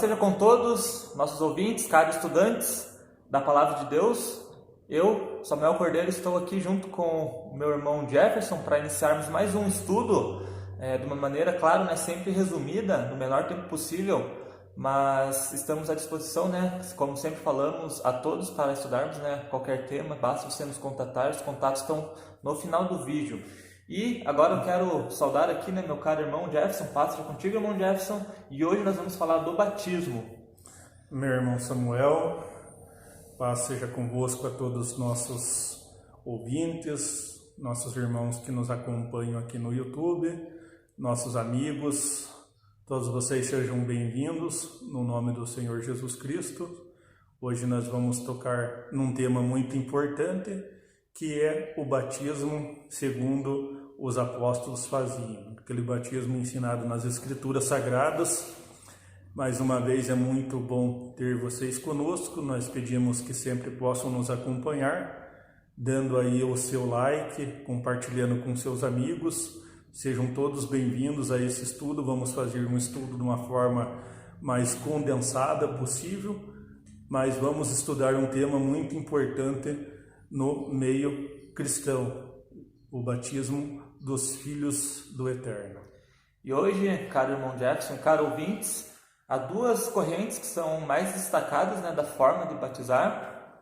esteja com todos, nossos ouvintes, caros estudantes da Palavra de Deus. Eu, Samuel Cordeiro, estou aqui junto com o meu irmão Jefferson para iniciarmos mais um estudo de uma maneira, claro, sempre resumida, no menor tempo possível, mas estamos à disposição, como sempre falamos, a todos para estudarmos qualquer tema. Basta você nos contatar, os contatos estão no final do vídeo. E agora eu quero saudar aqui meu caro irmão Jefferson. Paz seja contigo, irmão Jefferson, e hoje nós vamos falar do batismo. Meu irmão Samuel, paz seja convosco a todos os nossos ouvintes, nossos irmãos que nos acompanham aqui no YouTube, nossos amigos, todos vocês sejam bem-vindos no nome do Senhor Jesus Cristo. Hoje nós vamos tocar num tema muito importante, que é o batismo segundo os apóstolos faziam, aquele batismo ensinado nas Escrituras Sagradas. Mais uma vez é muito bom ter vocês conosco. Nós pedimos que sempre possam nos acompanhar, dando aí o seu like, compartilhando com seus amigos. Sejam todos bem-vindos a esse estudo. Vamos fazer um estudo de uma forma mais condensada possível, mas vamos estudar um tema muito importante no meio cristão, o batismo dos filhos do Eterno. E hoje, caro irmão Jefferson, caro ouvintes, há duas correntes que são mais destacadas da forma de batizar.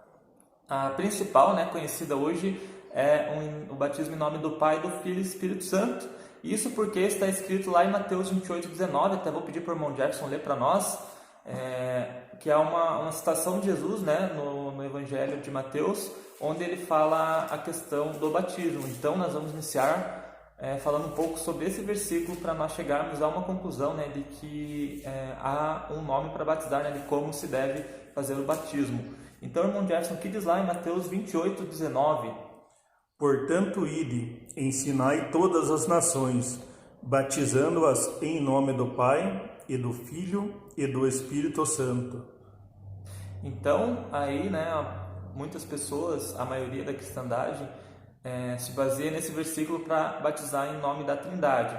A principal, conhecida hoje, é o batismo em nome do Pai, do Filho e do Espírito Santo. Isso porque está escrito lá em Mateus 28:19, até vou pedir para o irmão Jefferson ler para nós, que é uma citação de Jesus no Evangelho de Mateus, onde ele fala a questão do batismo. Então nós vamos iniciar falando um pouco sobre esse versículo para nós chegarmos a uma conclusão de que há um nome para batizar, de como se deve fazer o batismo. Então, irmão Jefferson, o que diz lá em Mateus 28:19? Portanto, ide, ensinai todas as nações, batizando-as em nome do Pai, e do Filho, e do Espírito Santo. Então, aí, muitas pessoas, a maioria da cristandade, se baseia nesse versículo para batizar em nome da Trindade.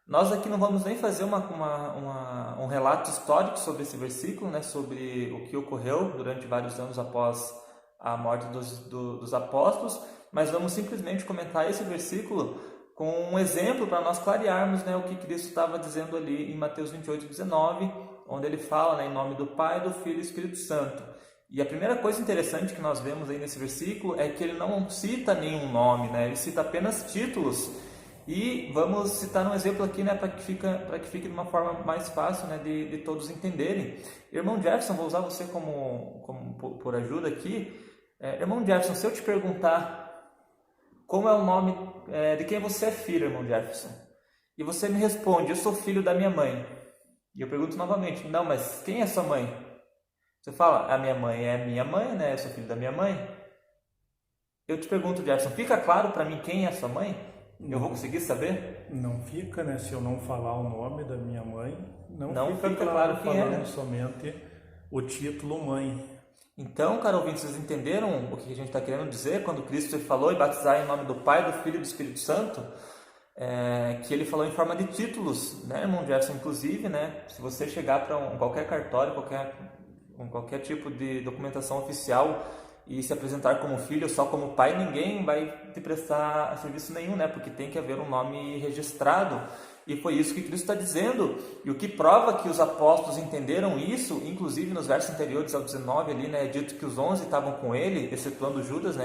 Nós aqui não vamos nem fazer um relato histórico sobre esse versículo, sobre o que ocorreu durante vários anos após a morte dos apóstolos, mas vamos simplesmente comentar esse versículo com um exemplo para nós clarearmos o que Cristo estava dizendo ali em Mateus 28:19, onde ele fala em nome do Pai, do Filho e do Espírito Santo. E a primeira coisa interessante que nós vemos aí nesse versículo é que ele não cita nenhum nome, ele cita apenas títulos. E vamos citar um exemplo aqui para que fique de uma forma mais fácil de todos entenderem. Irmão Jefferson, vou usar você por ajuda aqui. Irmão Jefferson, se eu te perguntar como é o nome de quem você é filho, irmão Jefferson, e você me responde, eu sou filho da minha mãe. E eu pergunto novamente, não, mas quem é sua mãe? Você fala, a minha mãe é minha mãe, eu sou filho da minha mãe. Eu te pergunto, Jefferson, fica claro para mim quem é sua mãe? Eu vou conseguir saber? Não fica, se eu não falar o nome da minha mãe, não fica claro quem falando somente o título mãe. Então, caro ouvinte, vocês entenderam o que a gente está querendo dizer quando Cristo falou em batizar em nome do Pai, do Filho e do Espírito Santo? Que ele falou em forma de títulos, irmão Jefferson? Inclusive, se você chegar para qualquer cartório, qualquer tipo de documentação oficial e se apresentar como filho ou só como pai, ninguém vai te prestar serviço nenhum, porque tem que haver um nome registrado. E foi isso que Cristo está dizendo, e o que prova que os apóstolos entenderam isso, inclusive nos versos anteriores ao 19, ali, é dito que os 11 estavam com ele, excetuando Judas,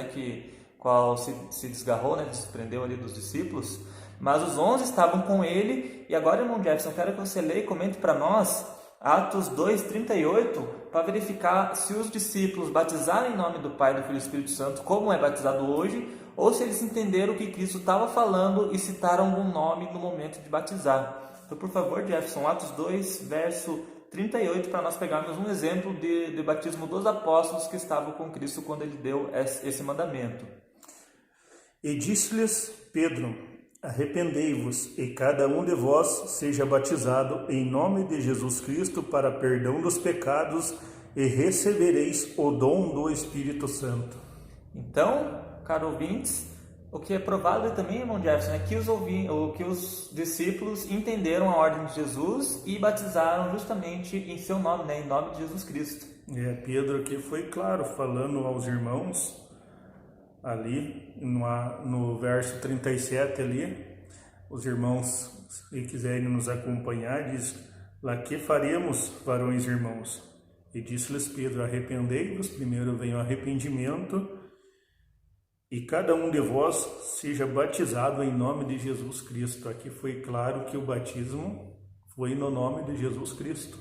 qual se desgarrou, se desprendeu ali dos discípulos, mas os 11 estavam com ele. E agora, irmão Jefferson, eu quero que você leia e comente para nós Atos 2:38, para verificar se os discípulos batizaram em nome do Pai, do Filho e do Espírito Santo, como é batizado hoje, ou se eles entenderam o que Cristo estava falando e citaram algum nome no momento de batizar. Então, por favor, Jefferson, Atos 2, verso 38, para nós pegarmos um exemplo de batismo dos apóstolos que estavam com Cristo quando ele deu esse mandamento. E disse-lhes Pedro, arrependei-vos, e cada um de vós seja batizado em nome de Jesus Cristo para perdão dos pecados, e recebereis o dom do Espírito Santo. Então, caro ouvintes, O que é provável também, irmão Jefferson, é que os discípulos entenderam a ordem de Jesus e batizaram justamente em seu nome, né? Em nome de Jesus Cristo. Pedro aqui foi claro, falando aos irmãos, ali no verso 37 ali, os irmãos, se quiserem nos acompanhar, diz: lá que faremos, varões e irmãos? E disse-lhes Pedro: arrependei-vos, primeiro vem o arrependimento, e cada um de vós seja batizado em nome de Jesus Cristo. Aqui foi claro que o batismo foi no nome de Jesus Cristo.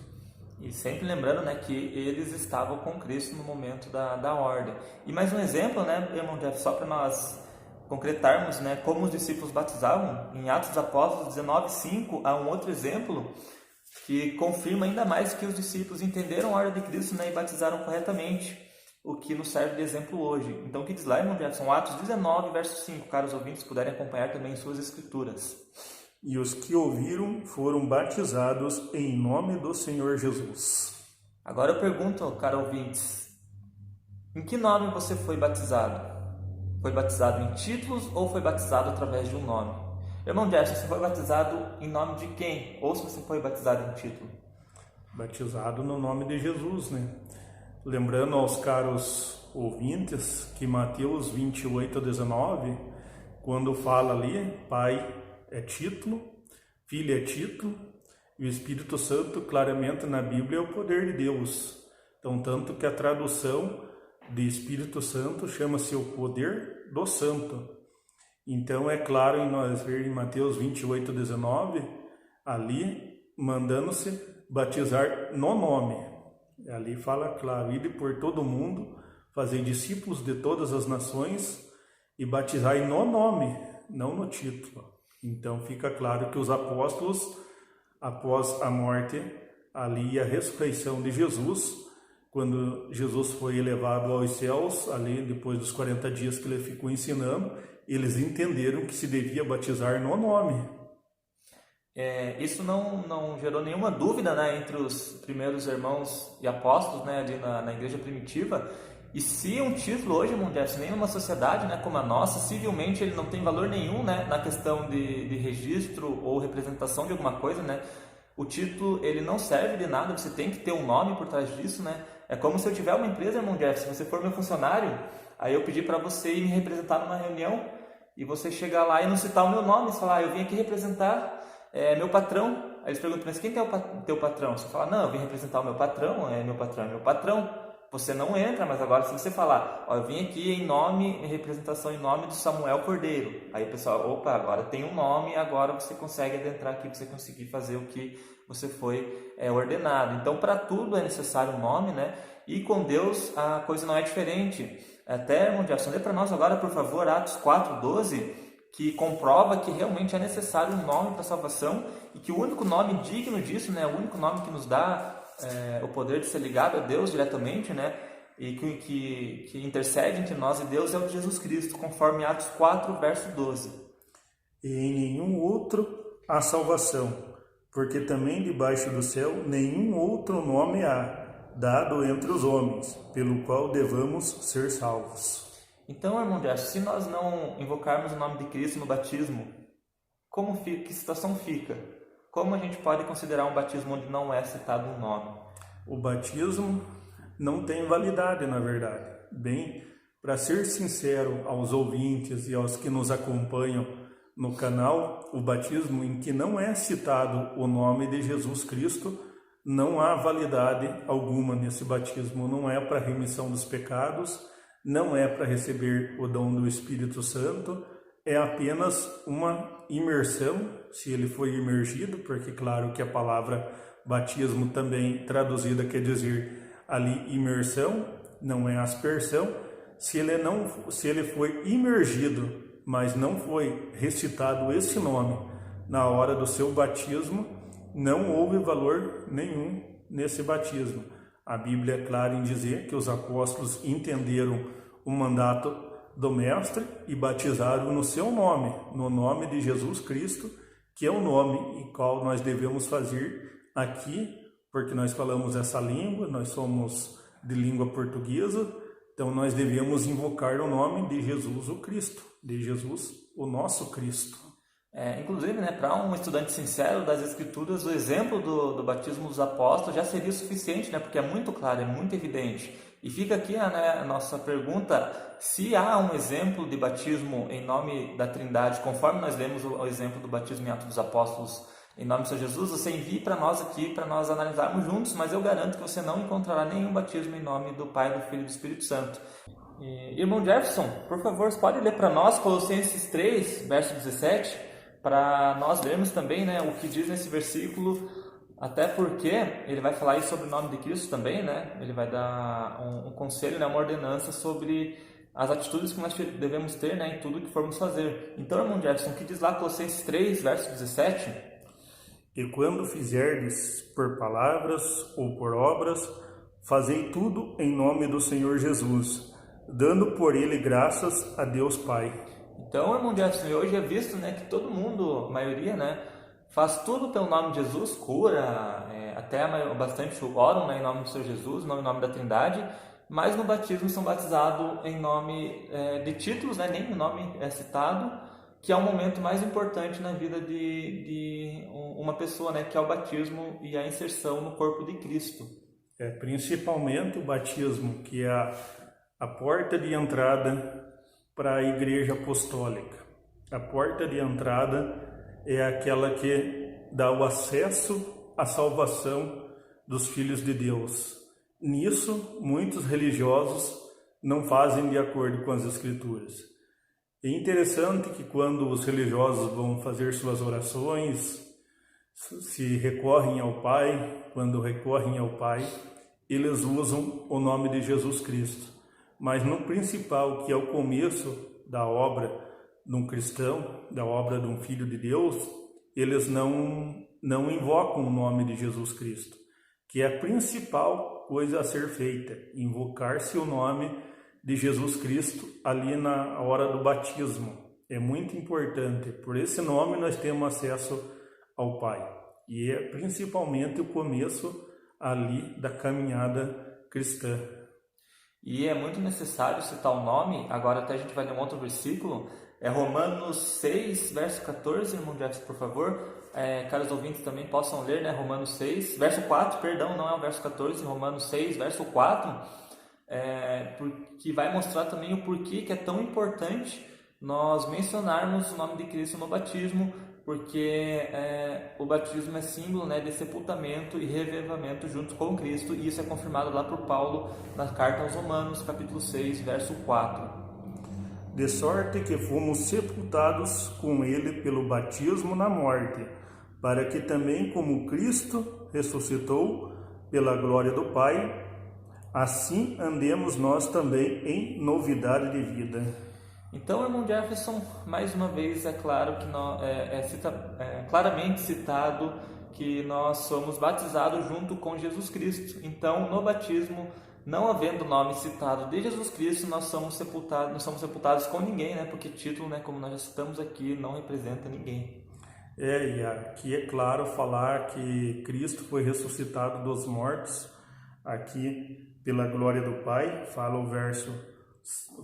E sempre lembrando, né, que eles estavam com Cristo no momento da ordem. E mais um exemplo, né, irmão Jeff, só para nós concretarmos, né, como os discípulos batizavam, em Atos dos Apóstolos 19:5, há um outro exemplo que confirma ainda mais que os discípulos entenderam a ordem de Cristo, né, e batizaram corretamente, o que nos serve de exemplo hoje. Então, o que diz lá, irmão Jefferson? Atos 19, verso 5, caros ouvintes puderem acompanhar também em suas escrituras. E os que ouviram foram batizados em nome do Senhor Jesus. Agora eu pergunto, caros ouvintes, em que nome você foi batizado? Foi batizado em títulos ou foi batizado através de um nome? Irmão Jefferson, você foi batizado em nome de quem? Ou se você foi batizado em título? Batizado no nome de Jesus, né? Lembrando aos caros ouvintes que Mateus 28:19, quando fala ali, Pai é título, Filho é título, e o Espírito Santo, claramente na Bíblia, é o poder de Deus. Então, tanto que a tradução de Espírito Santo chama-se o poder do Santo. Então, é claro em nós ver em Mateus 28:19, ali, mandando-se batizar no nome. Ali fala claro: ide por todo o mundo, fazer discípulos de todas as nações e batizai no nome, não no título. Então fica claro que os apóstolos, após a morte ali e a ressurreição de Jesus, quando Jesus foi elevado aos céus, ali depois dos 40 dias que ele ficou ensinando, eles entenderam que se devia batizar no nome. Isso não gerou nenhuma dúvida, né, entre os primeiros irmãos e apóstolos, né, ali na igreja primitiva. E se um título hoje, irmão Jefferson, nem numa sociedade, né, como a nossa, civilmente ele não tem valor nenhum, né, na questão de registro ou representação de alguma coisa, né? O título ele não serve de nada, você tem que ter um nome por trás disso, né? É como se eu tiver uma empresa, irmão Jefferson, se você for meu funcionário, aí eu pedir para você ir me representar numa reunião e você chegar lá e não citar o meu nome, você falar: eu vim aqui representar meu patrão. Aí eles perguntam: mas quem é o teu patrão? Você fala: não, eu vim representar o meu patrão, meu patrão é meu patrão. Você não entra, mas agora se você falar: eu vim aqui em representação em nome de Samuel Cordeiro, aí o pessoal: opa, agora tem um nome, agora você consegue adentrar aqui, você conseguir fazer o que você foi ordenado. Então, para tudo é necessário um nome, né? E com Deus a coisa não é diferente. Até, irmão Jefferson, lê para nós agora, por favor, Atos 4:12, que comprova que realmente é necessário um nome para a salvação e que o único nome digno disso, né, o único nome que nos dá o poder de ser ligado a Deus diretamente, né, e que intercede entre nós e Deus, é o de Jesus Cristo, conforme Atos 4, verso 12. E em nenhum outro há salvação, porque também debaixo do céu nenhum outro nome há dado entre os homens, pelo qual devamos ser salvos. Então, irmão Jefferson, se nós não invocarmos o nome de Cristo no batismo, que situação fica? Como a gente pode considerar um batismo onde não é citado um nome? O batismo não tem validade, na verdade. Bem, para ser sincero aos ouvintes e aos que nos acompanham no canal, o batismo em que não é citado o nome de Jesus Cristo, não há validade alguma nesse batismo. Não é para remissão dos pecados, não é para receber o dom do Espírito Santo, é apenas uma imersão, se ele foi imergido, porque claro que a palavra batismo também traduzida quer dizer ali imersão, não é aspersão. Se ele foi imergido, mas não foi recitado esse nome na hora do seu batismo, não houve valor nenhum nesse batismo. A Bíblia é clara em dizer que os apóstolos entenderam o mandato do Mestre e batizaram no seu nome, no nome de Jesus Cristo, que é o nome em qual nós devemos fazer aqui, porque nós falamos essa língua, nós somos de língua portuguesa, Então nós devemos invocar o nome de Jesus o Cristo, de Jesus o nosso Cristo. Inclusive, né, para um estudante sincero das Escrituras, o exemplo do batismo dos apóstolos já seria suficiente, né, porque é muito claro, é muito evidente. E fica aqui a nossa pergunta: se há um exemplo de batismo em nome da Trindade, conforme nós lemos o exemplo do batismo em Atos dos Apóstolos, em nome de Senhor Jesus, você envie para nós aqui, para nós analisarmos juntos, mas eu garanto que você não encontrará nenhum batismo em nome do Pai, do Filho e do Espírito Santo. Irmão Jefferson, por favor, você pode ler para nós Colossenses 3, verso 17, para nós lermos também, né, o que diz nesse versículo, até porque ele vai falar aí sobre o nome de Cristo também, né? Ele vai dar um conselho, né, uma ordenança sobre as atitudes que nós devemos ter, né, em tudo que formos fazer. Então, irmão Jefferson, o que diz lá Colossenses 3, verso 17? E quando fizerdes por palavras ou por obras, fazei tudo em nome do Senhor Jesus, dando por ele graças a Deus Pai. Então, irmão Jefferson, hoje é visto, né, que todo mundo, a maioria, né, faz tudo pelo nome de Jesus, cura, até bastante oram, né, em nome do Senhor Jesus, em nome da Trindade, mas no batismo são batizados em nome de títulos, né, nem o nome é citado, que é o momento mais importante na vida de uma pessoa, né, que é o batismo e a inserção no corpo de Cristo. Principalmente o batismo, que é a porta de entrada para a Igreja Apostólica. A porta de entrada é aquela que dá o acesso à salvação dos filhos de Deus. Nisso, muitos religiosos não fazem de acordo com as Escrituras. É interessante que quando os religiosos vão fazer suas orações, se recorrem ao Pai, quando recorrem ao Pai, eles usam o nome de Jesus Cristo. Mas no principal, que é o começo da obra de um cristão, da obra de um filho de Deus, eles não invocam o nome de Jesus Cristo, que é a principal coisa a ser feita, invocar-se o nome de Jesus Cristo ali na hora do batismo. É muito importante. Por esse nome nós temos acesso ao Pai. E é principalmente o começo ali da caminhada cristã. E é muito necessário citar o nome, agora até a gente vai ler um outro versículo, é Romanos 6, verso 14, irmão Jefferson, por favor. Caros ouvintes também possam ler, né? Romanos 6, verso 4, perdão, não é o verso 14, Romanos 6, verso 4, que vai mostrar também o porquê que é tão importante nós mencionarmos o nome de Cristo no batismo, porque o batismo é símbolo, né, de sepultamento e revivamento junto com Cristo, e isso é confirmado lá por Paulo na carta aos Romanos, capítulo 6, verso 4. De sorte que fomos sepultados com ele pelo batismo na morte, para que também como Cristo ressuscitou pela glória do Pai, assim andemos nós também em novidade de vida. Então, irmão Jefferson, mais uma vez é claro que claramente citado que nós somos batizados junto com Jesus Cristo. Então, no batismo, não havendo nome citado de Jesus Cristo, nós somos sepultados com ninguém, né? Porque título, né, como nós já citamos aqui, não representa ninguém. E aqui é claro falar que Cristo foi ressuscitado dos mortos, aqui pela glória do Pai,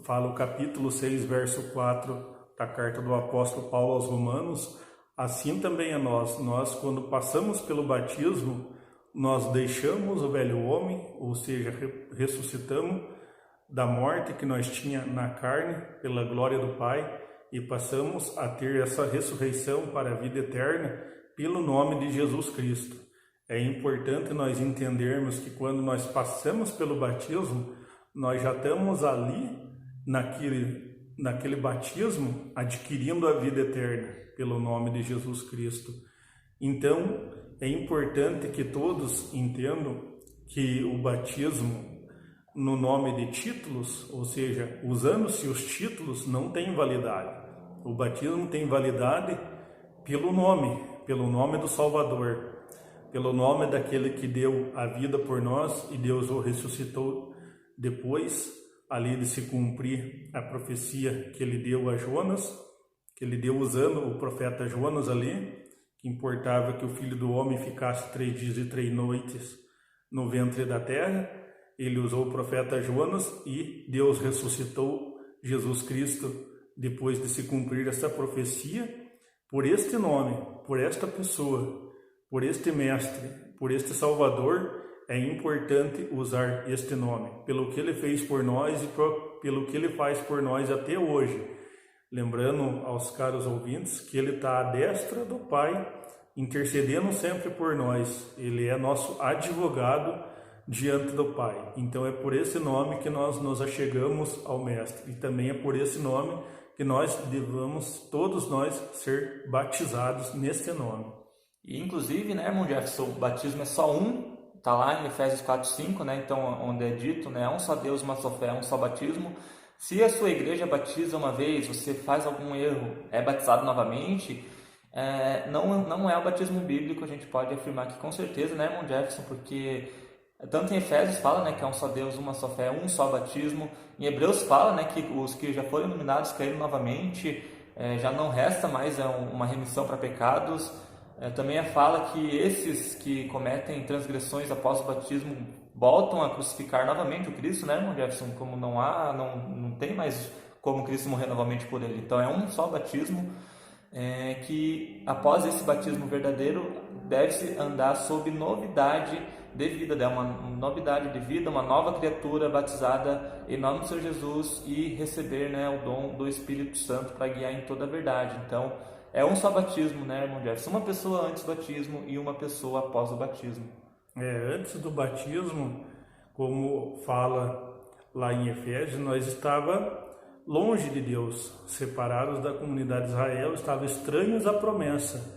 fala o capítulo 6, verso 4 da carta do apóstolo Paulo aos Romanos. Assim também é nós quando passamos pelo batismo, nós deixamos o velho homem, ou seja, ressuscitamos da morte que nós tinha na carne pela glória do Pai e passamos a ter essa ressurreição para a vida eterna pelo nome de Jesus Cristo. É importante nós entendermos que quando nós passamos pelo batismo, nós já estamos ali naquele batismo adquirindo a vida eterna pelo nome de Jesus Cristo. Então, é importante que todos entendam que o batismo no nome de títulos, ou seja, usando-se os títulos, não tem validade. O batismo tem validade pelo nome do Salvador, pelo nome daquele que deu a vida por nós e Deus o ressuscitou depois, ali de se cumprir a profecia que ele deu a Jonas, que ele deu usando o profeta Jonas ali, que importava que o Filho do Homem ficasse 3 dias e 3 noites no ventre da terra, ele usou o profeta Jonas e Deus ressuscitou Jesus Cristo depois de se cumprir essa profecia. Por este nome, por esta pessoa, por este mestre, por este Salvador, é importante usar este nome, pelo que ele fez por nós e pelo que ele faz por nós até hoje. Lembrando aos caros ouvintes que ele está à destra do Pai, intercedendo sempre por nós. Ele é nosso advogado diante do Pai. Então é por esse nome que nós nos achegamos ao Mestre. E também é por esse nome que nós devemos, todos nós, ser batizados nesse nome. E inclusive, né, irmão Jefferson, o batismo é só um, está lá em Efésios 4:5, né, então onde é dito, né, um só Deus, uma só fé, um só batismo. Se a sua igreja batiza uma vez, você faz algum erro, é batizado novamente, não é o batismo bíblico, a gente pode afirmar aqui com certeza, né, irmão Jefferson, porque tanto em Efésios fala, né, que é um só Deus, uma só fé, um só batismo. Em Hebreus fala, né, que os que já foram iluminados caíram novamente, já não resta mais uma remissão para pecados. Também fala que esses que cometem transgressões após o batismo voltam a crucificar novamente o Cristo, né, irmão Jefferson? Como não tem mais como Cristo morrer novamente por ele. Então é um só batismo, que após esse batismo verdadeiro deve-se andar sob novidade de vida, uma novidade de vida, uma nova criatura batizada em nome do Senhor Jesus e receber, né, o dom do Espírito Santo para guiar em toda a verdade. Então é um só batismo, né, irmão Jefferson? Uma pessoa antes do batismo e uma pessoa após o batismo. Antes do batismo, como fala lá em Efésios, nós estava longe de Deus, separados da comunidade de Israel, estavam estranhos à promessa.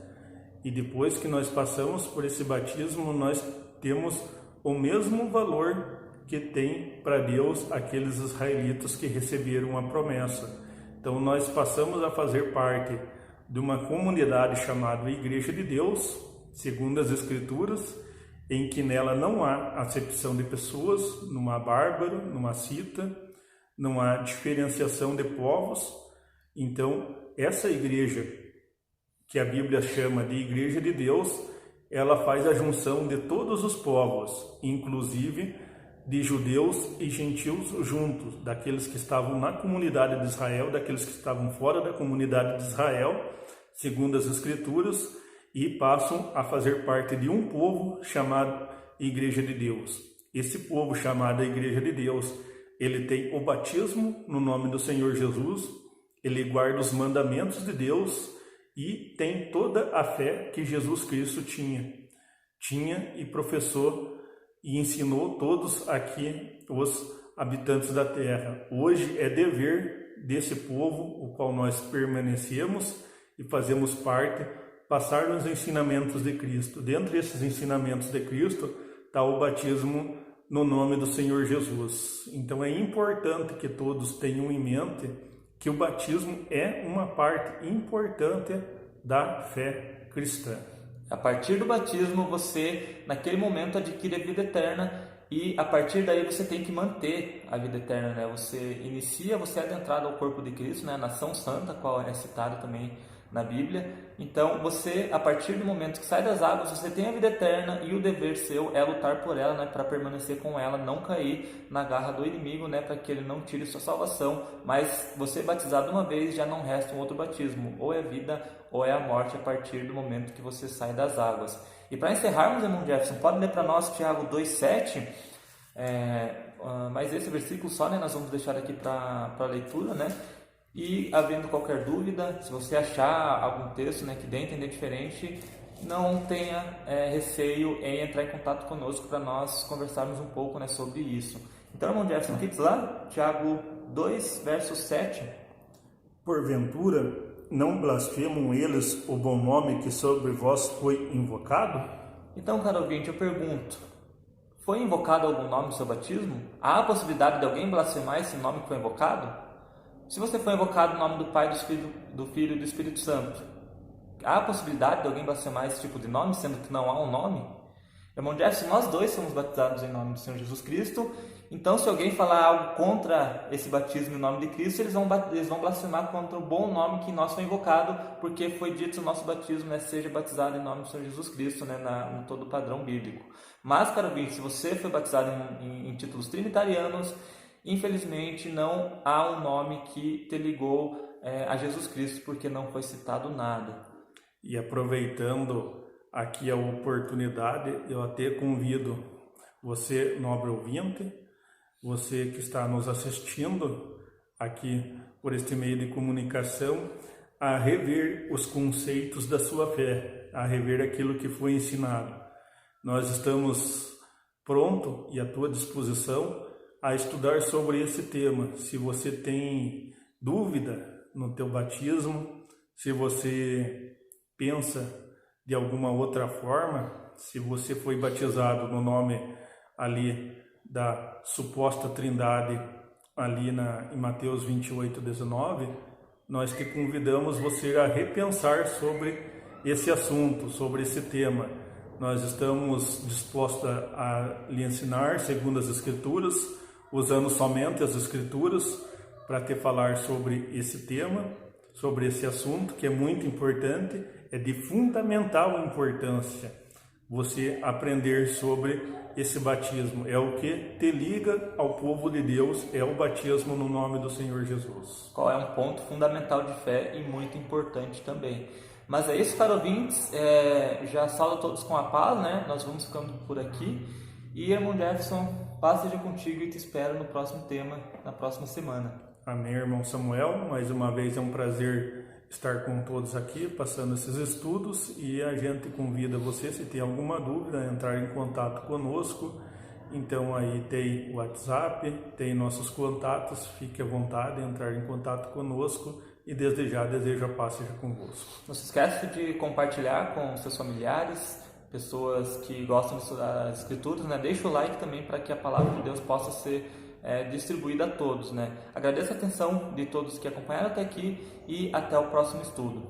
E depois que nós passamos por esse batismo, nós temos o mesmo valor que tem para Deus aqueles israelitas que receberam a promessa. Então nós passamos a fazer parte de uma comunidade chamada Igreja de Deus, segundo as Escrituras, em que nela não há acepção de pessoas, não há bárbaro, não há cita, não há diferenciação de povos. Então, essa igreja, que a Bíblia chama de Igreja de Deus, ela faz a junção de todos os povos, inclusive de judeus e gentios juntos, daqueles que estavam na comunidade de Israel, daqueles que estavam fora da comunidade de Israel, segundo as Escrituras, e passam a fazer parte de um povo chamado Igreja de Deus. Esse povo chamado Igreja de Deus, ele tem o batismo no nome do Senhor Jesus, ele guarda os mandamentos de Deus e tem toda a fé que Jesus Cristo tinha e professou e ensinou todos aqui os habitantes da terra. Hoje é dever desse povo, o qual nós permanecemos e fazemos parte, passar nos ensinamentos de Cristo. Dentro desses ensinamentos de Cristo está o batismo no nome do Senhor Jesus. Então é importante que todos tenham em mente que o batismo é uma parte importante da fé cristã. A partir do batismo, você, naquele momento, adquire a vida eterna e, a partir daí, você tem que manter a vida eterna, né? Você é adentrado ao corpo de Cristo, né? A nação santa, qual é citada também na Bíblia. Então, você, a partir do momento que sai das águas, você tem a vida eterna e o dever seu é lutar por ela, né? Para permanecer com ela, não cair na garra do inimigo, né? Para que ele não tire sua salvação. Mas você batizado uma vez, já não resta um outro batismo. Ou é vida ou é a morte a partir do momento que você sai das águas. E para encerrarmos, irmão Jefferson, pode ler para nós Tiago 2,7, mas esse versículo só, né, nós vamos deixar aqui para leitura, né? E havendo qualquer dúvida, se você achar algum texto, né, que dê a entender diferente, não tenha receio em entrar em contato conosco para nós conversarmos um pouco, né, sobre isso. Então, irmão Jefferson, o que diz lá? Tiago 2, verso 7. Porventura, não blasfemam eles o bom nome que sobre vós foi invocado? Então, caro ouvinte, eu pergunto, foi invocado algum nome no seu batismo? Há a possibilidade de alguém blasfemar esse nome que foi invocado? Se você foi invocado o nome do Pai, do Filho e do Espírito Santo, há a possibilidade de alguém blasfemar esse tipo de nome, sendo que não há um nome? Irmão Jefferson, nós dois somos batizados em nome do Senhor Jesus Cristo Então, se alguém falar algo contra esse batismo em nome de Cristo, eles vão blasfemar contra o bom nome que nós foi invocado, porque foi dito no nosso batismo, né, seja batizado em nome do Senhor Jesus Cristo, né, no todo o padrão bíblico. Mas, caro ouvinte, se você foi batizado em títulos trinitarianos, infelizmente não há um nome que te ligou a Jesus Cristo, porque não foi citado nada. E aproveitando aqui a oportunidade, eu até convido você, nobre ouvinte, você que está nos assistindo aqui por este meio de comunicação, a rever os conceitos da sua fé, a rever aquilo que foi ensinado. Nós estamos prontos e à tua disposição a estudar sobre esse tema. Se você tem dúvida no teu batismo, se você pensa de alguma outra forma, se você foi batizado no nome ali da suposta trindade ali em Mateus 28:19, nós te convidamos você a repensar sobre esse assunto, sobre esse tema. Nós estamos dispostos a lhe ensinar segundo as Escrituras, usando somente as Escrituras para te falar sobre esse tema, sobre esse assunto que é muito importante, é de fundamental importância você aprender sobre esse batismo. É o que te liga ao povo de Deus, é o batismo no nome do Senhor Jesus. Qual é um ponto fundamental de fé e muito importante também. Mas é isso, caro ouvintes, já saúdo todos com a paz, né? Nós vamos ficando por aqui. E, irmão Jefferson, paz seja contigo e te espero no próximo tema, na próxima semana. Amém, irmão Samuel. Mais uma vez é um prazer estar com todos aqui, passando esses estudos, e a gente convida você, se tem alguma dúvida, a entrar em contato conosco. Então aí tem o WhatsApp, tem nossos contatos, fique à vontade de entrar em contato conosco, e desde já desejo a paz seja convosco. Não se esqueça de compartilhar com seus familiares, pessoas que gostam das Escrituras, né? Deixa o like também para que a palavra de Deus possa ser distribuída a todos, né? Agradeço a atenção de todos que acompanharam até aqui e até o próximo estudo.